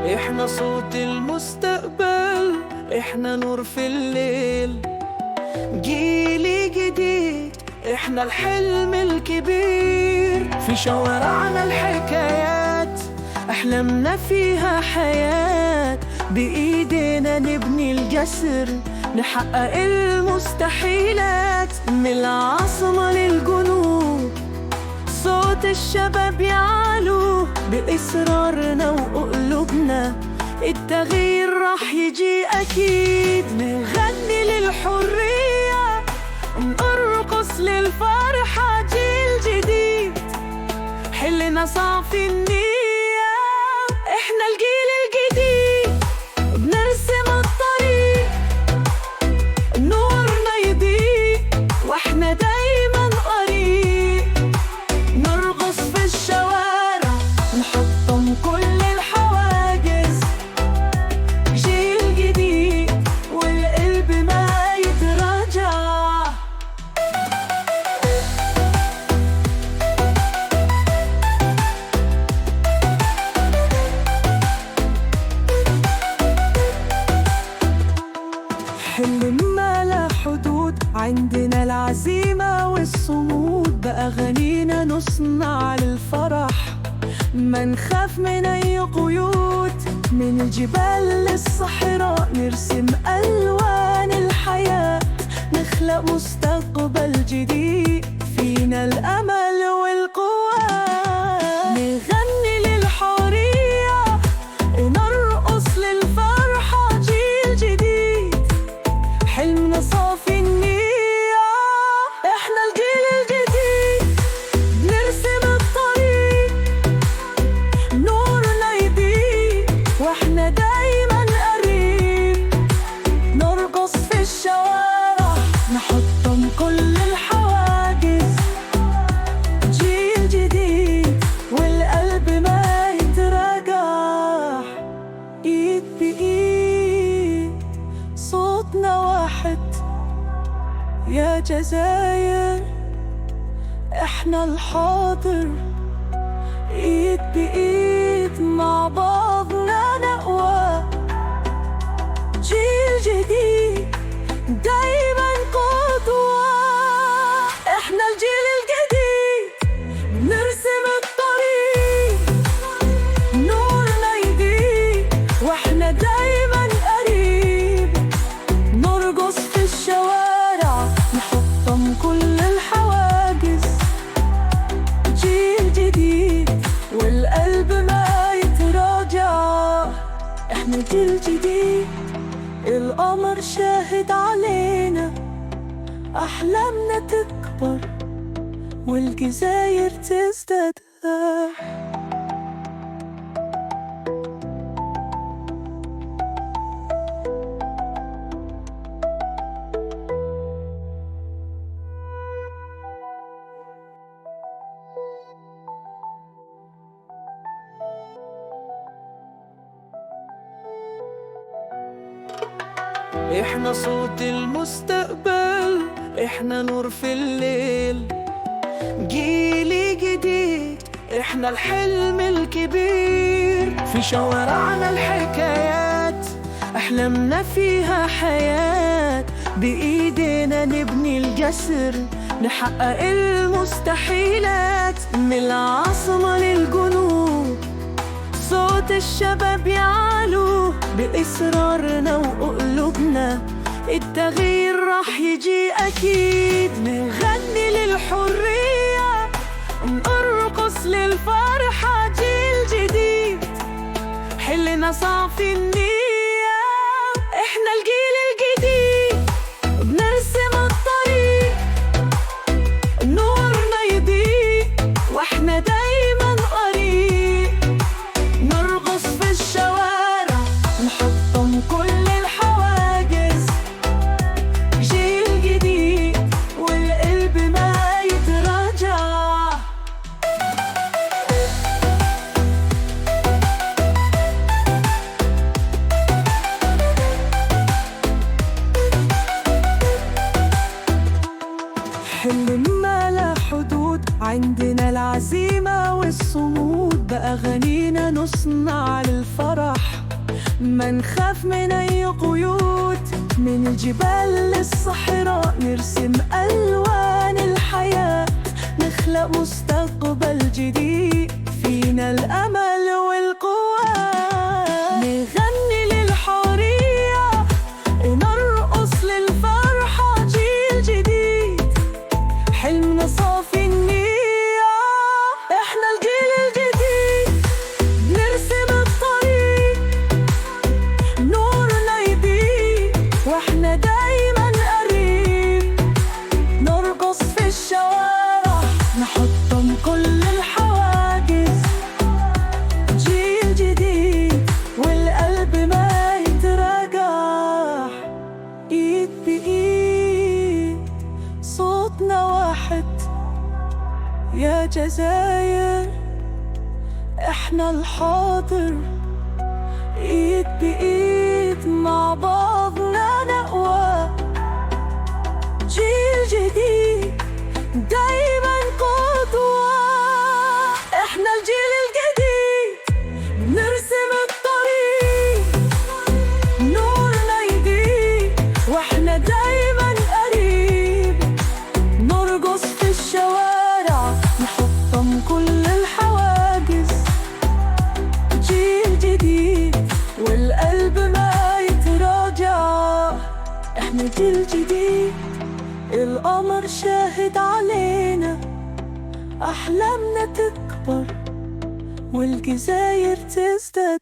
احنا صوت المستقبل، احنا نور في الليل، جيل جديد، احنا الحلم الكبير. في شوارعنا الحكايات، احلامنا فيها حياة، بإيدينا نبني الجسر، نحقق المستحيلات. من العاصمة للجنوب صوت الشباب يعلو، بإصرارنا وقلوبنا التغيير راح يجي أكيد. نغني للحرية، نرقص للفرحة، جيل جديد حلنا صافي النية. احنا الجيل الجديد، بنرسم الطريق، نورنا يضيء واحنا دايما قريب. نرقص في الشوارع، نحطم كل الحواجز، جيل جديد والقلب ما يتراجع. حلم ما لا حدود، عندنا العزيمة والصمود، بأغانينا نصنع للفرح، ما نخاف من أي قيود. من الجبال للصحراء نرسم ألوان الحياة، نخلق مستقبل جديد، فينا الأمل والقوة. نغني للحرية، نرقص للفرحة، جيل جديد حلمنا صافي النية. احنا الجيل الجديد، بنرسم الطريق، نورنا يضيء واحنا دايما قريب. نرقص في الشوارع، نحطم كل الحواجز، جيل جديد والقلب ما يتراجع. ايد بايد صوتنا واحد، يا جزاير احنا الحاضر. ايد بايد مع بعضنا نقوى، جيل جديد دايما قدوة. احنا الجيل الجديد، بنرسم الطريق، نورنا يضيء واحنا دايما قريب. نرقص في الشوارع، نحطم كل الحواجز، جيل جديد والقلب ما يتراجع. احنا جيل جديد، القمر شاهد علينا، أحلامنا تكبر والجزاير تزداد. احنا صوت المستقبل، احنا نور في الليل، جيل جديد، احنا الحلم الكبير. في شوارعنا الحكايات، احلامنا فيها حياة، بإيدينا نبني الجسر، نحقق المستحيلات. من العاصمة للجنوب صوت الشباب يعلو، بإصرارنا وقلوبنا التغيير راح يجي أكيد. نغني للحرية، نرقص للفرحة، جيل جديد حلنا صافي النية. احنا الجيل الجديد، بنرسم الطريق، نورنا يضيء واحنا دايما قريب. نرقص في الشوارع، نحطم كل الحواجز، جيل جديد والقلب ما يتراجع. حلم ما لا حدود، عندنا العزيمة والصمود، بأغانينا نصنع للفرح. ما نخاف من أي قيود، من الجبال للصحراء نرسم ألوان الحياة. نخلق مستقبل جديد، فينا الأمل والقوة. نغني للحرية، نرقص للفرحة. جيل جديد حلمنا صافي النية، احنا الجيل الجديد. بنرسم الطريق، نورنا يضيء واحنا دايما قريب. نرقص في الشوارع، نحطم كل الحواجز. جيل جديد والقلب ما يتراجع. ايد بايد صوتنا واحد، يا جزاير احنا الحاضر. ايد بايد مع بعضنا نقوى. جيل جديد دايما قدوة، احنا الجيل الجديد. نرسم الطريق، نورنا يضيء واحنا دايما قريب. نرقص في الشوارع، نحطم كل الحواجز. جيل جديد والقلب ما يتراجع. احنا جيل جديد، القمر شاهد علينا. أحلامنا تكبر والجزاير تزداد.